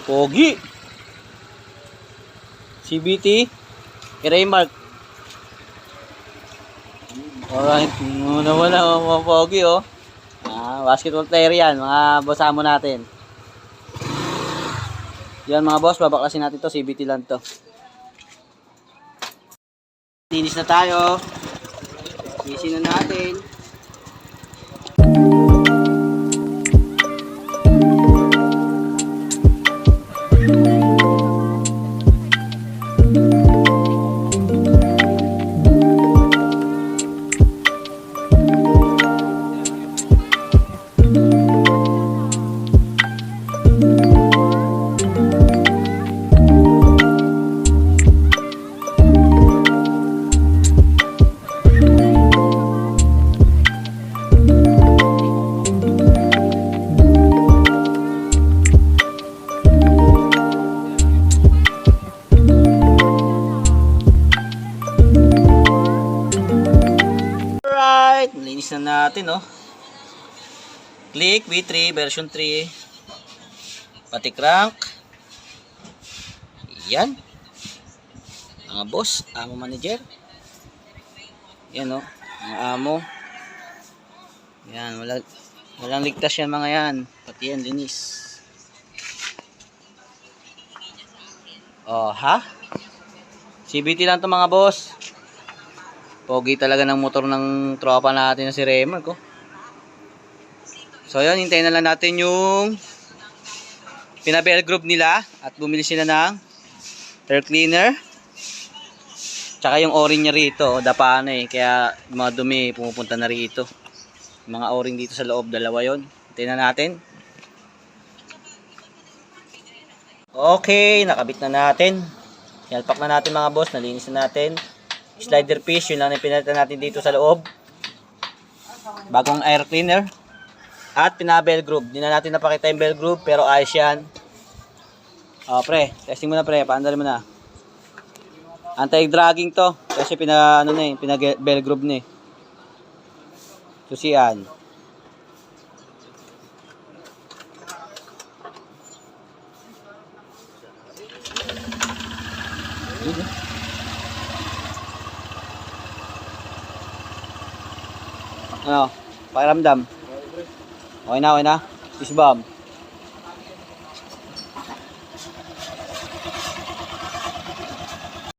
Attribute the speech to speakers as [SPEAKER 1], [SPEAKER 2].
[SPEAKER 1] Pogi. CBT. Raymark. Alright. Wala mga pogi oh. Basketball player yan. Mga bossamo natin. Yan mga boss. Babaklasin natin to. CBT lang to. Linis na tayo. Linisin na natin. Malinis na natin, oh. Click V3 version 3. Pati crank. Yan. Mga boss, amo manager. Yan, oh. Mga amo. Yan, walang ligtas yan mga yan. Pati yan, linis. Oh, ha? CBT lang to mga boss. Pogi talaga ng motor ng tropa natin na si Raymark, oh. So yun, hintayin na lang natin yung pinabel group nila at bumili sila ng air cleaner. Tsaka yung o-ring niya rito, dapa na eh, kaya mga dumi pumupunta na rito. Mga o-ring dito sa loob, dalawa yon. Hintayin na natin. Okay, nakabit na natin. Yalpak na natin mga boss, nalinis na natin. Slider piece, yun lang yung pinalitan natin dito sa loob. Bagong air cleaner. At pinabel group. Hindi na natin napakita yung bell group, pero ayos yan. Pre, testing mo na pre, paandar mo na. Anti-dragging to. Kasi pinabel group na eh. Susian. Ano? Pakiramdam. Okay na, okay na. Isbam.